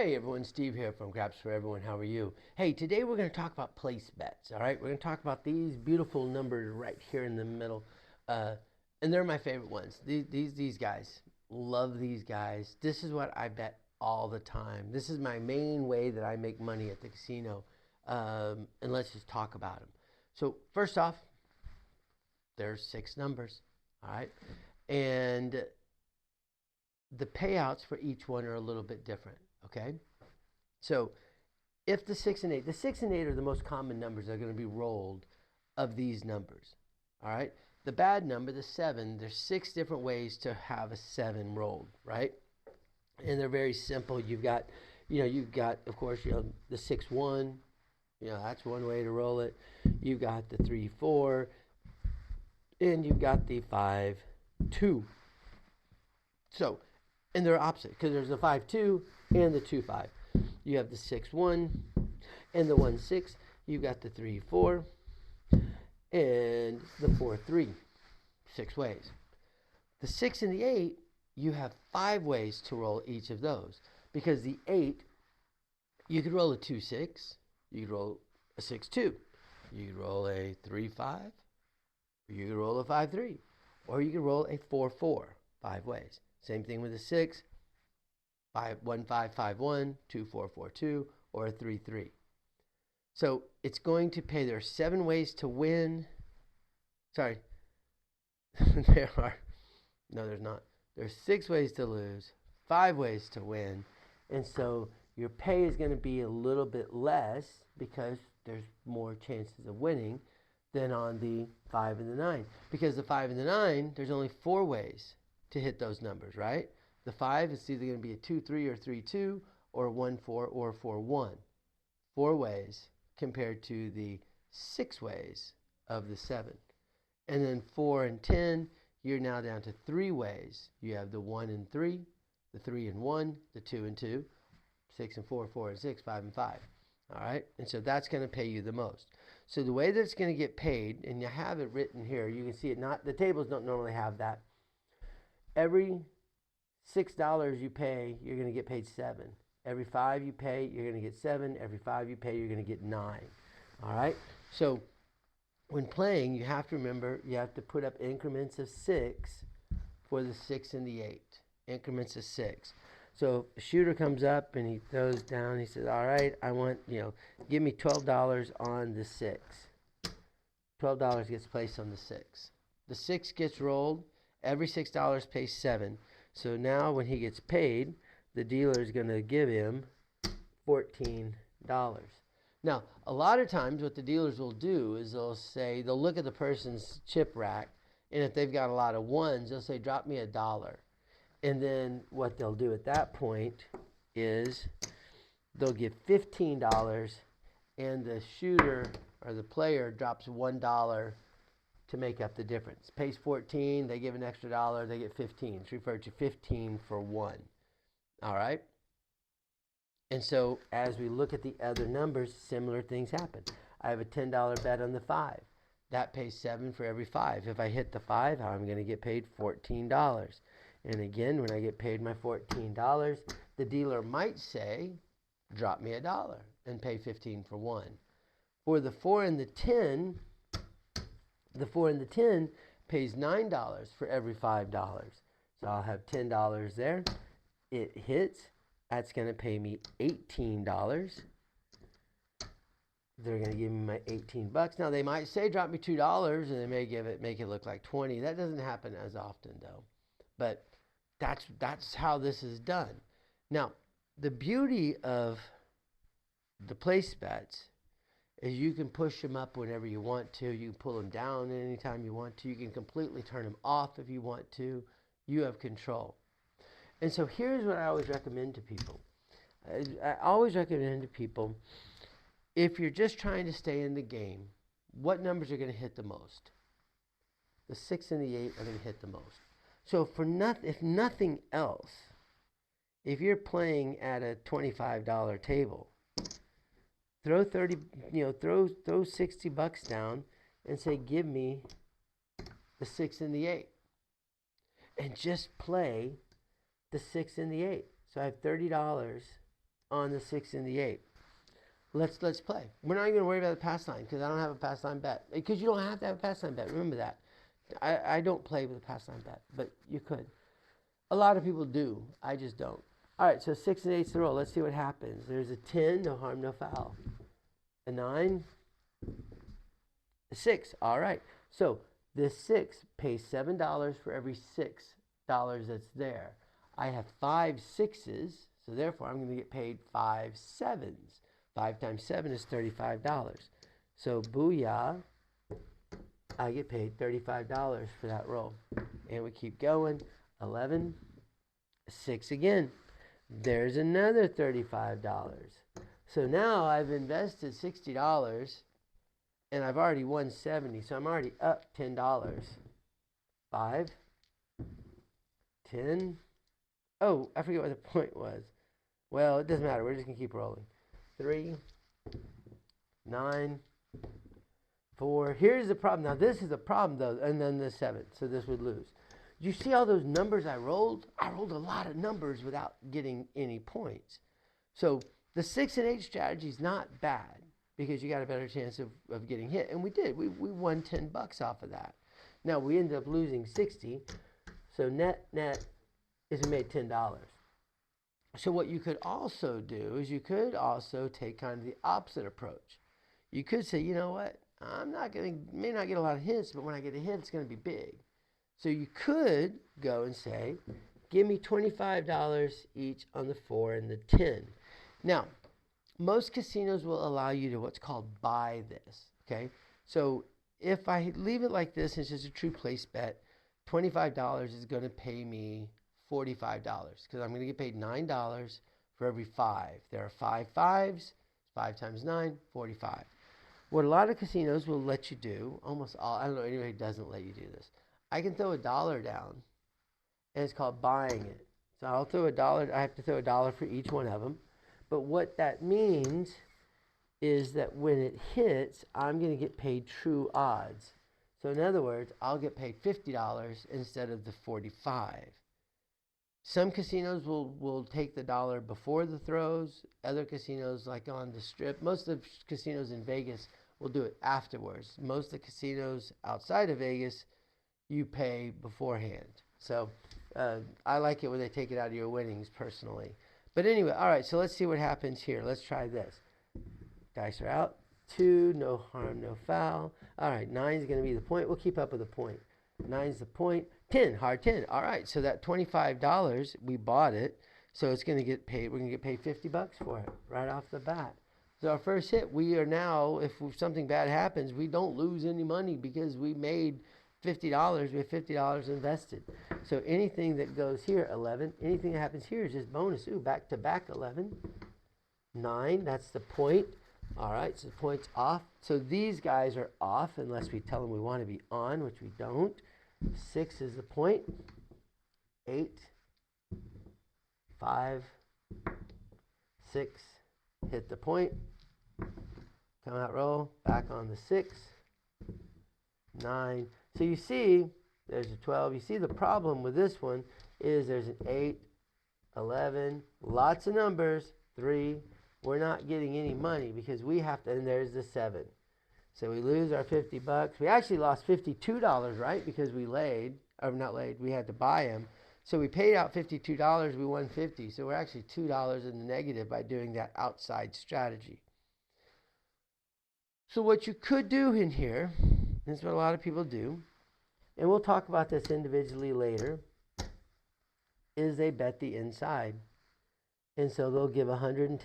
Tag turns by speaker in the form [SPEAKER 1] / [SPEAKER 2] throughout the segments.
[SPEAKER 1] Hey everyone, Steve here from Craps for Everyone. How are you? Hey, today we're going to talk about place bets. All right, we're going to talk about these beautiful numbers right here in the middle, uh, and they're my favorite ones. These guys, love these guys. This is what I bet all the time. This is my main way that I make money at the casino, and let's just talk about them. So first off, there's six numbers. All right, and the payouts for each one are a little bit different. Okay, so if the 6 and 8 are the most common numbers that are going to be rolled of these numbers. All right. The bad number, the 7, there's six different ways to have a 7 rolled, right? And they're very simple. You've got, of course, the 6-1. That's one way to roll it. You've got the 3-4, and you've got the 5-2. So, and they're opposite because there's the 5-2 and the 2-5. You have the 6-1 and the 1-6. You got the 3-4 and the 4-3. Six ways. The 6 and the 8, you have five ways to roll each of those. Because the 8, you could roll a 2-6, you could roll a 6-2, you could roll a 3-5, you could roll a 5-3, or you could roll a 4-4. Five ways. Same thing with a 6, 5-1-5-5-1, 2-4-4-2, or a 3-3. So it's going to pay. There are seven ways to win. Sorry. there are. No, there's not. There's six ways to lose, five ways to win. And so your pay is going to be a little bit less because there's more chances of winning than on the 5 and the 9. Because the 5 and the 9, there's only four ways to hit those numbers, right? The 5 is either going to be a 2-3 or 3-2 or a 1-4 or a 4-1. Four ways compared to the six ways of the 7. And then 4 and 10, you're now down to three ways. You have the 1 and 3, the 3 and 1, the 2 and 2, 6 and 4, 4 and 6, 5 and 5. All right? And so that's going to pay you the most. So the way that it's going to get paid, and you have it written here, you can see it not, the tables don't normally have that. Every $6 you pay, you're going to get paid 7. Every 5 you pay, you're going to get 7. Every 5 you pay, you're going to get 9. All right? So when playing, you have to remember you have to put up increments of 6 for the 6 and the 8. Increments of 6. So a shooter comes up and he throws down. He says, all right, I want, give me $12 on the 6. $12 gets placed on the 6. The 6 gets rolled. Every $6 pays 7. So now when he gets paid, the dealer is going to give him $14. Now, a lot of times what the dealers will do is they'll look at the person's chip rack, and if they've got a lot of ones, they'll say, drop me $1. And then what they'll do at that point is they'll give $15, and the shooter or the player drops $1 to make up the difference. Pays 14, they give an extra dollar, they get 15. It's referred to 15 for 1. All right? And so as we look at the other numbers, similar things happen. I have a $10 bet on the 5. That pays 7 for every 5. If I hit the 5, I'm going to get paid $14. And again, when I get paid my $14, the dealer might say, drop me $1 and pay 15 for 1. For the 4 and the 10, the 4 and the 10 pays $9 for every $5. So I'll have $10 there. It hits. That's going to pay me $18. They're going to give me my $18. Now they might say drop me $2, and they may make it look like 20. That doesn't happen as often though. But that's how this is done. Now, the beauty of the place bets is you can push them up whenever you want to. You can pull them down anytime you want to. You can completely turn them off if you want to. You have control. And so here's what I always recommend to people. I always recommend to people, if you're just trying to stay in the game, what numbers are going to hit the most? The 6 and the 8 are going to hit the most. So if nothing else, if you're playing at a $25 table, throw throw $60 down and say, give me the 6 and the 8. And just play the 6 and the 8. So I have $30 on the 6 and the 8. Let's play. We're not even going to worry about the pass line because I don't have a pass line bet. Because you don't have to have a pass line bet. Remember that. I don't play with a pass line bet, but you could. A lot of people do. I just don't. All right, so 6 and 8's the roll. Let's see what happens. There's a 10, no harm, no foul. A 9, a 6. All right. So this 6 pays $7 for every $6 that's there. I have 5 6s, so therefore I'm going to get paid 5 7s. 5 times 7 is $35. So booyah, I get paid $35 for that roll. And we keep going. 11, 6 again. There's another $35. So now I've invested $60 and I've already won 70. So I'm already up $10. 5, 10. Oh, I forget what the point was. Well, it doesn't matter. We're just going to keep rolling. 3, 9, 4. Here's the problem. Now, this is a problem, though, and then the 7. So this would lose. You see all those numbers I rolled? I rolled a lot of numbers without getting any points. So the 6 and 8 strategy is not bad because you got a better chance of getting hit. And we did. We won $10 off of that. Now, we ended up losing 60. So net is we made $10. So what you could also do is you could also take kind of the opposite approach. You could say, you know what? May not get a lot of hits, but when I get a hit, it's going to be big. So you could go and say, give me $25 each on the 4 and the 10. Now, most casinos will allow you to what's called buy this, okay? So if I leave it like this, it's just a true place bet, $25 is going to pay me $45 because I'm going to get paid $9 for every 5. There are 5 5s, 5 times 9, 45. What a lot of casinos will let you do, almost all, I don't know anybody who doesn't let you do this. I can throw $1 down, and it's called buying it. So I'll throw $1. I have to throw $1 for each one of them. But what that means is that when it hits, I'm going to get paid true odds. So in other words, I'll get paid $50 instead of the 45. Some casinos will take the dollar before the throws. Other casinos, like on the Strip, most of the casinos in Vegas will do it afterwards. Most of the casinos outside of Vegas, you pay beforehand. So I like it when they take it out of your winnings personally. But anyway, all right, so let's see what happens here. Let's try this. Dice are out. 2, no harm, no foul. All right, 9 is going to be the point. We'll keep up with the point. 9 is the point. 10, hard 10. All right, so that $25, we bought it. So it's going to get paid. We're going to get paid $50 for it right off the bat. So our first hit, we are now, if something bad happens, we don't lose any money because we made $50. We have $50 invested. So anything that goes here, 11. Anything that happens here is just bonus. Ooh, back to back 11. 9, that's the point. All right, so the point's off. So these guys are off unless we tell them we want to be on, which we don't. 6 is the point. 8, 5, 6, hit the point. Come out roll, back on the 6, 9. So you see, there's a 12. You see the problem with this one is there's an 8, 11, lots of numbers, 3. We're not getting any money because we have to, and there's the 7. So we lose our $50. We actually lost $52, right? Because we laid, or not laid, we had to buy them. So we paid out $52, we won $50. So we're actually $2 in the negative by doing that outside strategy. So what you could do in here, this is what a lot of people do, and we'll talk about this individually later, is they bet the inside. And so they'll give $110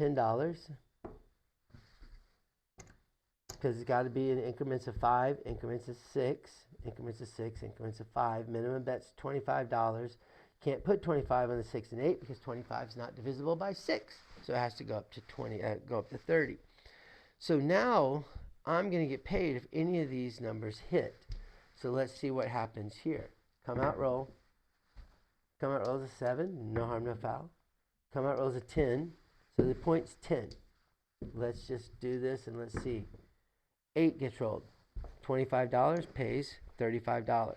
[SPEAKER 1] because it's got to be in increments of 5, increments of 6, increments of 6, increments of 5. Minimum bet's $25. Can't put 25 on the 6 and 8 because 25 is not divisible by 6. So it has to go up to 30. So now I'm going to get paid if any of these numbers hit. So let's see what happens here. Come out roll. Come out rolls a 7, no harm, no foul. Come out rolls a 10, so the point's 10. Let's just do this and let's see. 8 gets rolled. $25 pays $35.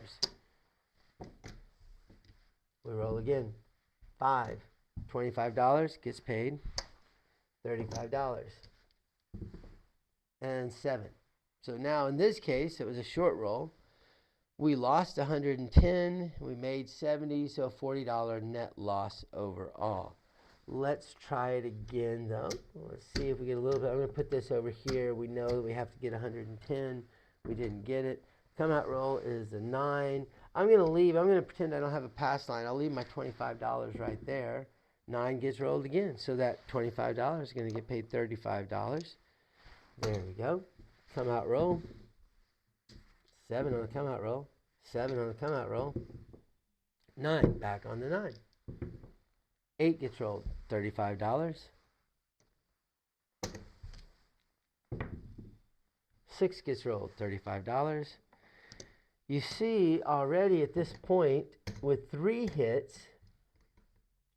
[SPEAKER 1] We roll again. 5. $25 gets paid $35. And 7. So now in this case, it was a short roll. We lost 110, we made 70, so a $40 net loss overall. Let's try it again though. Let's see if we get a little bit. I'm going to put this over here. We know that we have to get 110. We didn't get it. Come out roll is a 9. I'm going to pretend I don't have a pass line. I'll leave my $25 right there. 9 gets rolled again. So that $25 is going to get paid $35. There we go. Come out roll. 7 on the come out roll. 7 on the come out roll. 9 back on the 9. 8 gets rolled. $35. 6 gets rolled. $35. You see already at this point with 3 hits,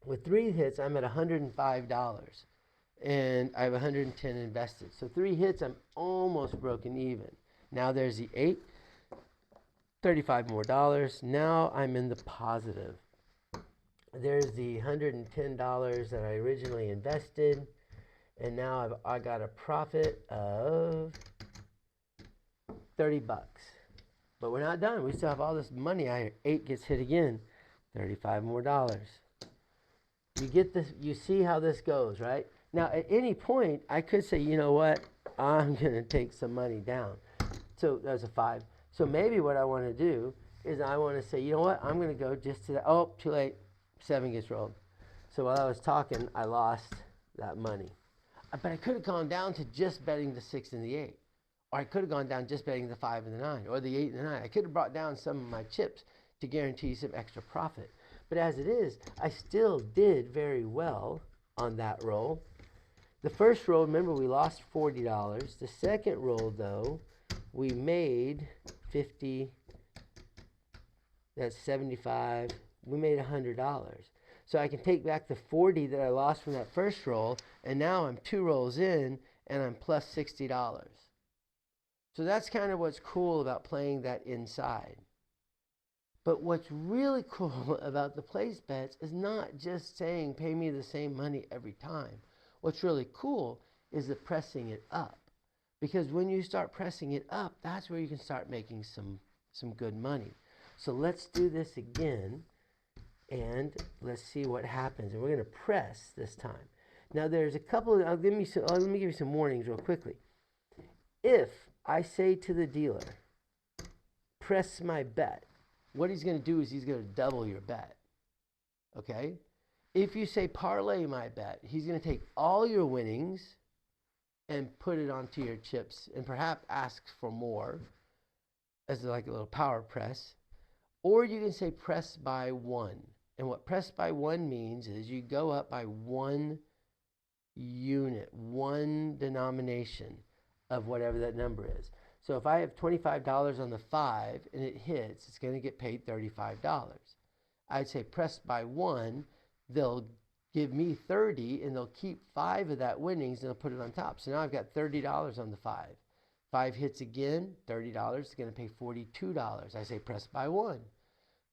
[SPEAKER 1] I'm at $105. And I have 110 invested. So 3 hits, I'm almost broken even. Now there's the 8, $35 more. Now I'm in the positive. There's the $110 that I originally invested, and now I got a profit of $30. But we're not done. We still have all this money. 8 gets hit again, $35 more. You get this. You see how this goes, right? Now, at any point, I could say, you know what? I'm going to take some money down. So there's a 5. So maybe what I want to do is I want to say, you know what? I'm going to go just to that. Oh, too late. 7 gets rolled. So while I was talking, I lost that money. But I could have gone down to just betting the 6 and the 8. Or I could have gone down just betting the 5 and the 9. Or the 8 and the 9. I could have brought down some of my chips to guarantee some extra profit. But as it is, I still did very well on that roll. The first roll, remember, we lost $40. The second roll, though, we made 50. That's 75. We made $100. So I can take back the 40 that I lost from that first roll, and now I'm 2 rolls in, and I'm plus $60. So that's kind of what's cool about playing that inside. But what's really cool about the place bets is not just saying pay me the same money every time. What's really cool is the pressing it up. Because when you start pressing it up, that's where you can start making some good money. So let's do this again, and let's see what happens. And we're going to press this time. Now there's a couple of, let me give you some warnings real quickly. If I say to the dealer, press my bet, what he's going to do is he's going to double your bet. Okay? If you say parlay my bet, he's going to take all your winnings and put it onto your chips and perhaps ask for more as like a little power press. Or you can say press by 1. And what press by 1 means is you go up by 1 unit, 1 denomination of whatever that number is. So if I have $25 on the 5 and it hits, it's going to get paid $35. I'd say press by 1. They'll give me 30 and they'll keep 5 of that winnings and they'll put it on top. So now I've got $30 on the 5. 5 hits again, $30 is going to pay $42. I say press by 1.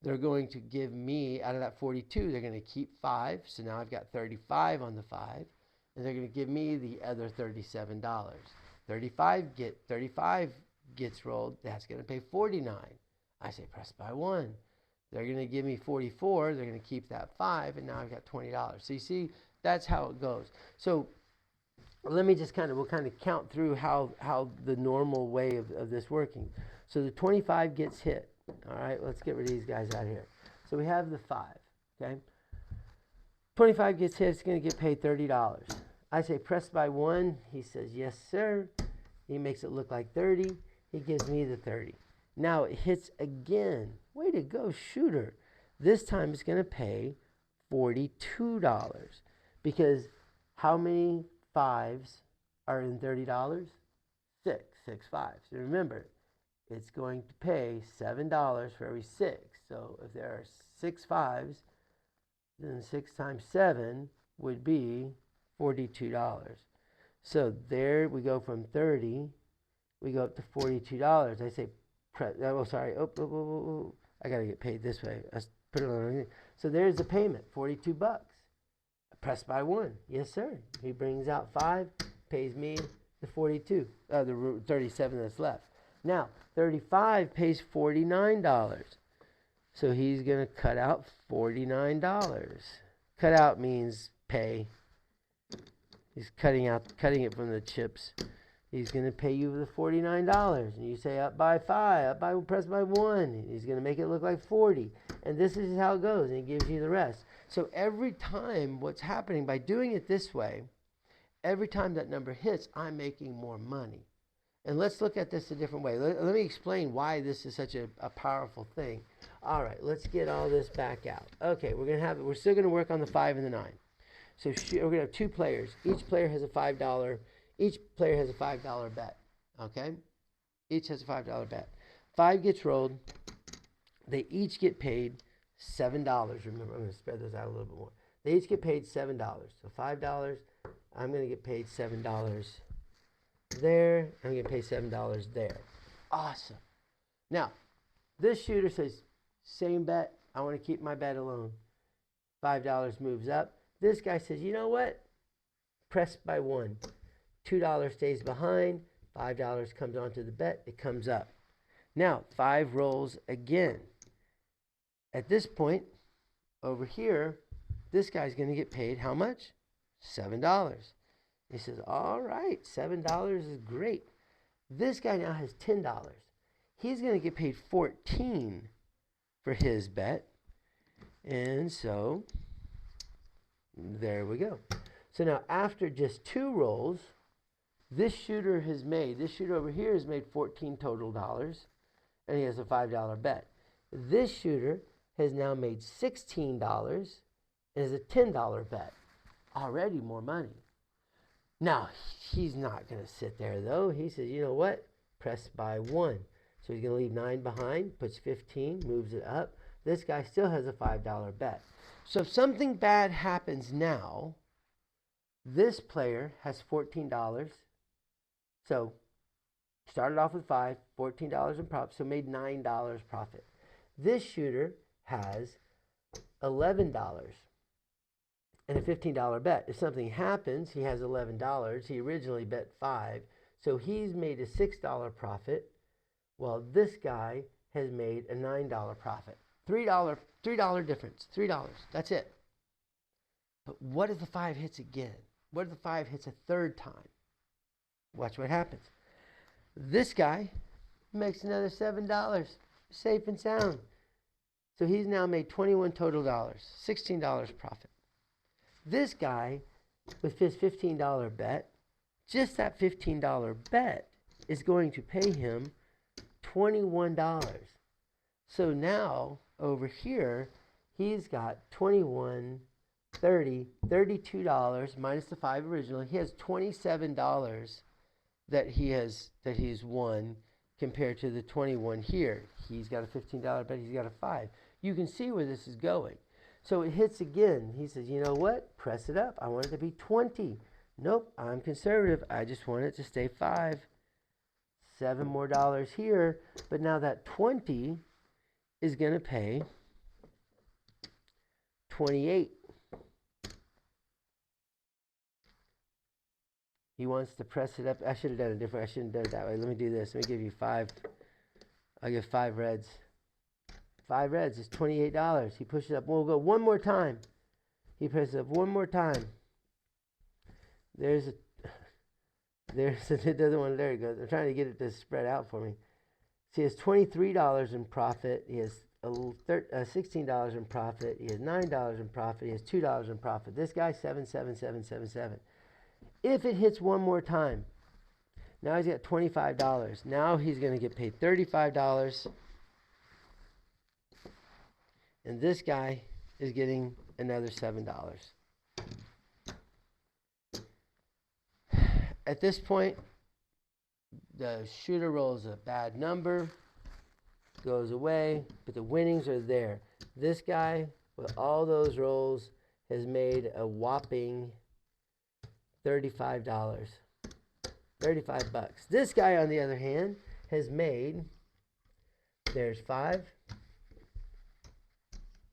[SPEAKER 1] They're going to give me, out of that 42, they're going to keep 5. So now I've got 35 on the 5. And they're going to give me the other $37. 35 gets rolled, that's going to pay $49. I say press by 1. They're going to give me 44, they're going to keep that 5, and now I've got $20. So you see, that's how it goes. So let me just we'll count through how the normal way of this working. So the 25 gets hit. All right, let's get rid of these guys out here. So we have the 5, okay? 25 gets hit, it's going to get paid $30. I say press by 1. He says, yes, sir. He makes it look like 30. He gives me the 30. Now it hits again. Way to go, shooter. This time it's going to pay $42. Because how many 5s are in $30? 6. 6 5s. So remember, it's going to pay $7 for every 6. So if there are 6 5s, then 6 times 7 would be $42. So there we go from 30, we go up to $42. I say, oh, sorry, I got to get paid this way. Let's put it on. So there's the payment, $42. Press by 1. Yes, sir. He brings out 5, pays me the 42, the 37 that's left. Now, 35 pays $49. So he's going to cut out $49. Cut out means pay. He's cutting it from the chips. He's going to pay you the $49. And you say up by 5, press by 1. He's going to make it look like 40. And this is how it goes. And he gives you the rest. So every time, what's happening by doing it this way, every time that number hits, I'm making more money. And let's look at this a different way. Let me explain why this is such a powerful thing. All right, let's get all this back out. Okay, we're still going to work on the 5 and the 9. So we're going to have 2 players. Each player has a $5 bet. Okay? Each has a $5 bet. 5 gets rolled. They each get paid $7. Remember, I'm going to spread those out a little bit more. They each get paid $7. So $5, I'm going to get paid $7 there. I'm going to pay $7 there. Awesome. Now, this shooter says, same bet. I want to keep my bet alone. $5 moves up. This guy says, you know what? Press by 1. $2 stays behind. $5 comes onto the bet. It comes up. Now, 5 rolls again. At this point, over here, this guy's going to get paid how much? $7. He says, all right, $7 is great. This guy now has $10. He's going to get paid $14 for his bet. And so, there we go. So now, after just 2 rolls, this shooter over here has made $14 total dollars, and he has a $5 bet. This shooter has now made $16 and is a $10 bet. Already more money. Now, he's not going to sit there, though. He says, you know what? Press by 1. So he's going to leave 9 behind, puts 15, moves it up. This guy still has a $5 bet. So if something bad happens now, this player has $14. So started off with 5, $14 in profit, so made $9 profit. This shooter has $11 and a $15 bet. If something happens, he has $11. He originally bet 5, so he's made a $6 profit, while this guy has made a $9 profit. $3 difference. $3. That's it. But what if the 5 hits again? What if the 5 hits a third time? Watch what happens. This guy makes another $7, safe and sound. So he's now made $21 total dollars, $16 profit. This guy, with his $15 bet, just that $15 bet is going to pay him $21. So now, over here, he's got $21, $30, $32 minus the 5 originally. He has $27 that he's won compared to the 21 here. He's got a $15 bet, he's got a 5. You can see where this is going. So it hits again. He says, you know what? Press it up. I want it to be 20. Nope, I'm conservative. I just want it to stay 5. $7 more here. But now that 20 is going to pay 28. He wants to press it up. I should have done it different. I shouldn't have done it that way. Let me do this. Let me give you 5. I'll give 5 reds. 5 reds is $28. He pushes it up. We'll go one more time. He presses it up one more time. It doesn't want to, there it goes. I'm trying to get it to spread out for me. So he has $23 in profit. He has $16 in profit. He has $9 in profit. He has $2 in profit. This guy, 77777. If it hits one more time, now he's got $25. Now he's going to get paid $35. And this guy is getting another $7. At this point, the shooter rolls a bad number, goes away, but the winnings are there. This guy, with all those rolls, has made a whopping $35. $35. This guy, on the other hand, has made, there's 5,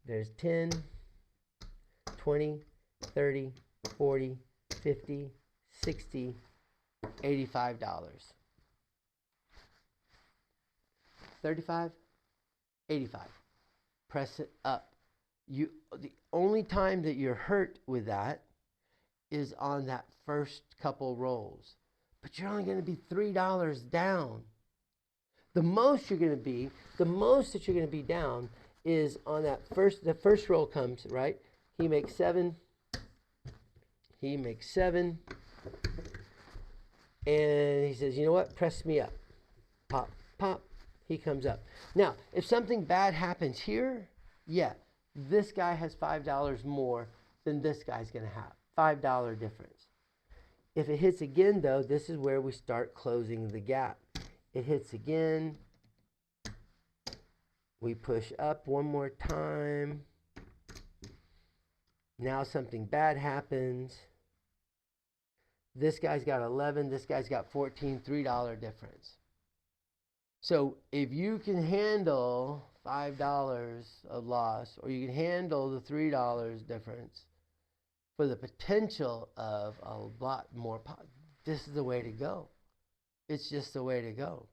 [SPEAKER 1] there's 10, 20, 30, 40, 50, 60, $85. 35, 85. Press it up. The only time that you're hurt with that is on that first couple rolls. But you're only going to be $3 down. The most that you're going to be down is on the first roll comes, right? He makes 7. And he says, you know what? Press me up. Pop, pop. He comes up. Now, if something bad happens here, yeah, this guy has $5 more than this guy's going to have. $5 difference. If it hits again, though, this is where we start closing the gap. It hits again. We push up one more time. Now something bad happens. This guy's got 11. This guy's got 14. $3 difference. So if you can handle $5 of loss, or you can handle the $3 difference for the potential of a lot more, this is the way to go. It's just the way to go.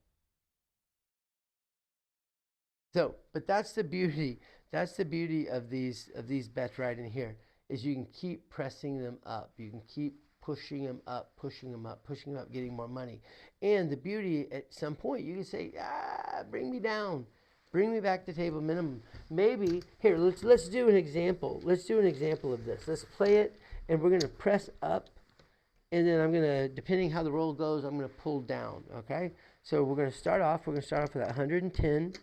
[SPEAKER 1] So, but that's the beauty. That's the beauty of these bets right in here, is you can keep pressing them up. You can keep pushing them up, getting more money. And the beauty, at some point, you can say, bring me down. Bring me back to table minimum. Maybe, here, let's do an example. Let's do an example of this. Let's play it, and we're going to press up, and then I'm going to, depending how the roll goes, I'm going to pull down, okay? So we're going to start off with that 110.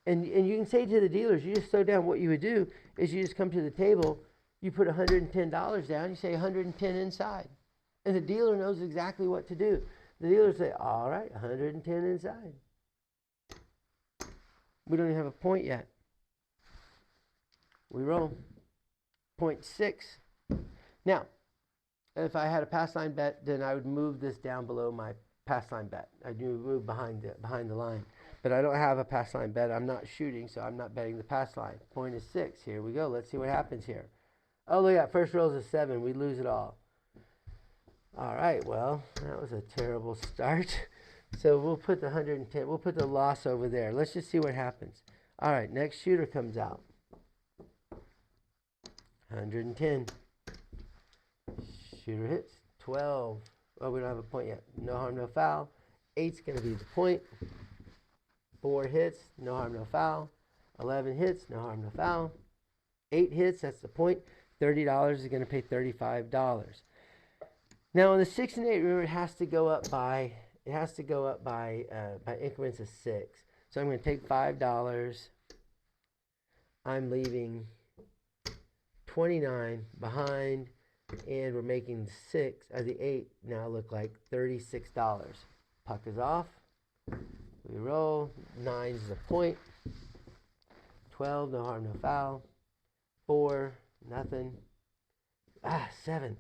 [SPEAKER 1] And you can say to the dealers, you just slow down. What you would do is you just come to the table, you put $110 down, you say 110 inside. And the dealer knows exactly what to do. The dealer say, all right, 110 inside. We don't even have a point yet. We roll. 0.6. Now, if I had a pass line bet, then I would move this down below my pass line bet. I'd move behind the line. But I don't have a pass line bet. I'm not shooting, so I'm not betting the pass line. Point is 6. Here we go. Let's see what happens here. Oh, look at that. First roll is a 7. We lose it all. All right, well, that was a terrible start. So we'll put the 110. We'll put the loss over there. Let's just see what happens. All right, next shooter comes out. 110. Shooter hits. 12. Oh, we don't have a point yet. No harm, no foul. 8's going to be the point. 4 hits, no harm, no foul. 11 hits, no harm, no foul. 8 hits, that's the point. $30 is going to pay $35. Now on the 6 and 8, remember it has to go up by increments of 6. So I'm going to take $5. I'm leaving 29 behind, and we're making the 8 now look like $36. Puck is off. We roll. 9's the point. 12, no harm, no foul. 4, nothing. 7.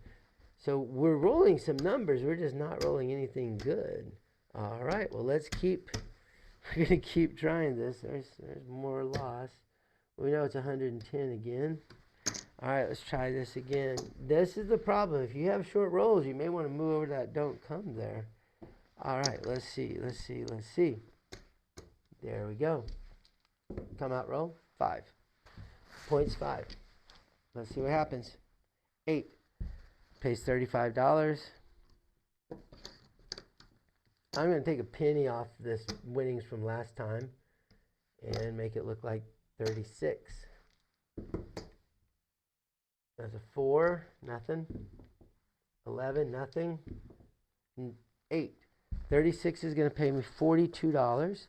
[SPEAKER 1] So we're rolling some numbers. We're just not rolling anything good. All right. Well, we're going to keep trying this. There's more loss. We know it's 110 again. All right. Let's try this again. This is the problem. If you have short rolls, you may want to move over to that don't come there. All right. Let's see. There we go. Come out roll. 5. Points 5. Let's see what happens. 8. Pays $35. I'm going to take a penny off this winnings from last time and make it look like 36. That's a 4. Nothing. 11. Nothing. 8. 36 is going to pay me $42.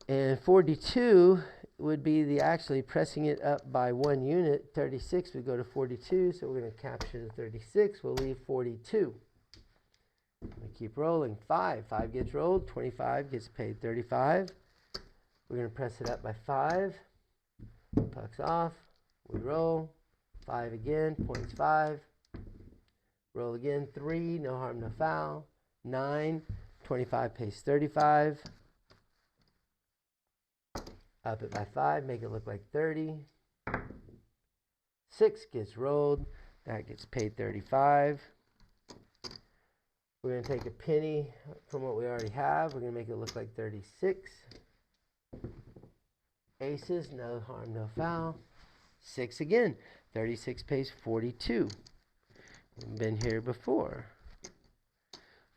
[SPEAKER 1] And 42 would be the actually pressing it up by 1 unit. 36 would go to 42, so we're going to capture the 36. We'll leave 42. We keep rolling. 5 gets rolled. 25 gets paid 35. We're going to press it up by 5. Puck's off. We roll. 5 again. Points 5. Roll again. 3. No harm, no foul. 9. 25 pays 35. Up it by 5, make it look like 30. 6 gets rolled. That gets paid 35. We're going to take a penny from what we already have. We're going to make it look like 36. Aces, no harm, no foul. 6 again. 36 pays 42. We've been here before.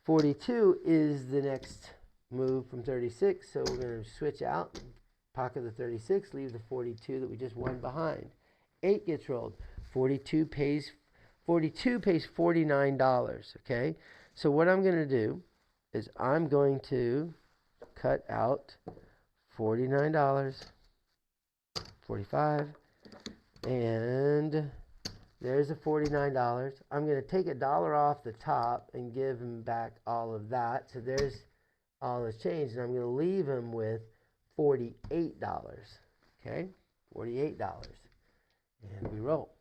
[SPEAKER 1] 42 is the next move from 36, so we're going to switch out, pocket the 36, leave the 42 that we just won behind. 8 gets rolled. 42 pays $49, okay? So what I'm going to do is I'm going to cut out $49, 45, and there's the $49. I'm going to take $1 off the top and give him back all of that. So there's all his change, and I'm going to leave him with $48. Okay, $48. And we roll.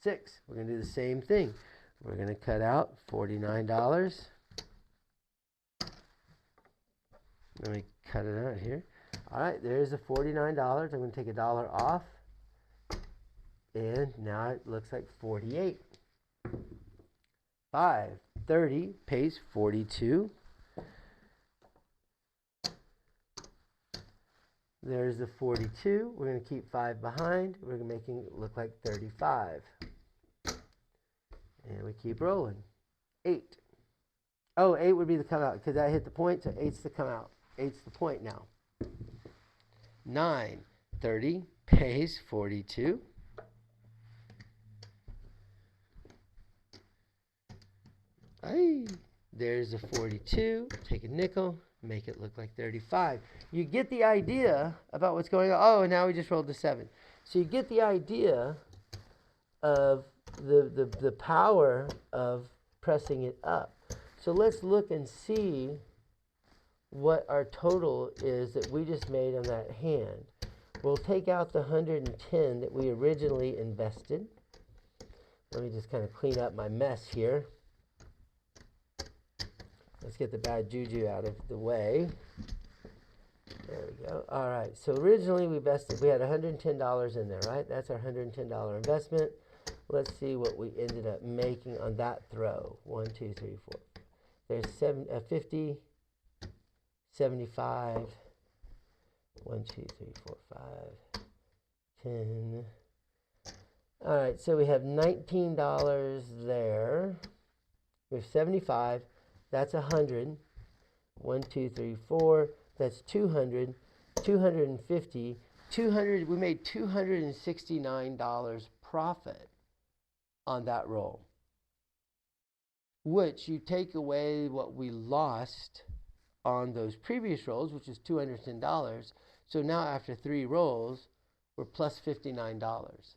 [SPEAKER 1] 6. We're going to do the same thing. We're going to cut out $49. Let me cut it out here. All right, there's the $49. I'm going to take $1 off. And now it looks like 48. 5. 30 pays 42. There's the 42. We're going to keep 5 behind. We're going to make it look like 35. And we keep rolling. 8. Oh, 8 would be the come out because I hit the point, so 8's the come out. 8's the point now. 9. 30 pays 42. Hey, there's a 42. Take a nickel, make it look like 35. You get the idea about what's going on. Oh, and now we just rolled the 7. So you get the idea of the power of pressing it up. So let's look and see what our total is that we just made on that hand. We'll take out the 110 that we originally invested. Let me just kind of clean up my mess here. Let's get the bad juju out of the way. There we go. All right. So originally we had $110 in there, right? That's our $110 investment. Let's see what we ended up making on that throw. 1, 2, 3, 4. There's 50, 75. 1, 2, 3, 4, 5, 10. All right. So we have $19 there. We have 75. That's 100. 1, 2, 3, 4. That's 200. 250. 200. We made $269 profit on that roll. Which you take away what we lost on those previous rolls, which is $210. So now after 3 rolls, we're plus $59.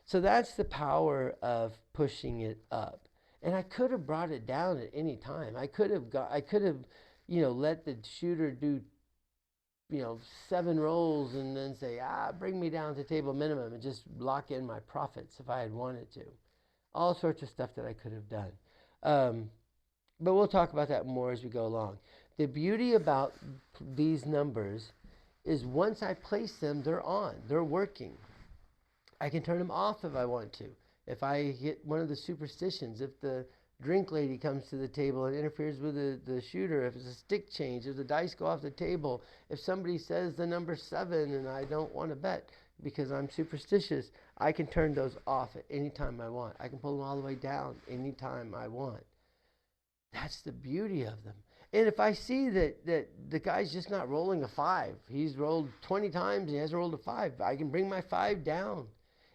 [SPEAKER 1] So that's the power of pushing it up. And I could have brought it down at any time. I could have, let the shooter do, 7 rolls and then say, bring me down to table minimum and just lock in my profits if I had wanted to. All sorts of stuff that I could have done. But we'll talk about that more as we go along. The beauty about these numbers is once I place them, they're on. They're working. I can turn them off if I want to. If I hit one of the superstitions, if the drink lady comes to the table and interferes with the shooter, if it's a stick change, if the dice go off the table, if somebody says the number 7 and I don't want to bet because I'm superstitious, I can turn those off at any time I want. I can pull them all the way down anytime I want. That's the beauty of them. And if I see that the guy's just not rolling a 5, he's rolled 20 times and he hasn't rolled a 5, I can bring my 5 down.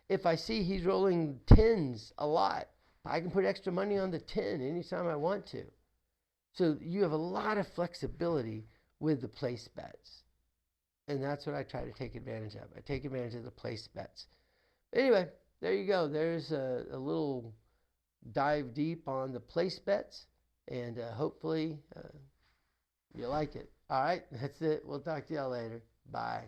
[SPEAKER 1] If I see he's rolling 10s a lot, I can put extra money on the 10 anytime I want to. So you have a lot of flexibility with the place bets. And that's what I try to take advantage of. I take advantage of the place bets. Anyway, there you go. There's a little dive deep on the place bets. And hopefully you like it. All right, that's it. We'll talk to y'all later. Bye.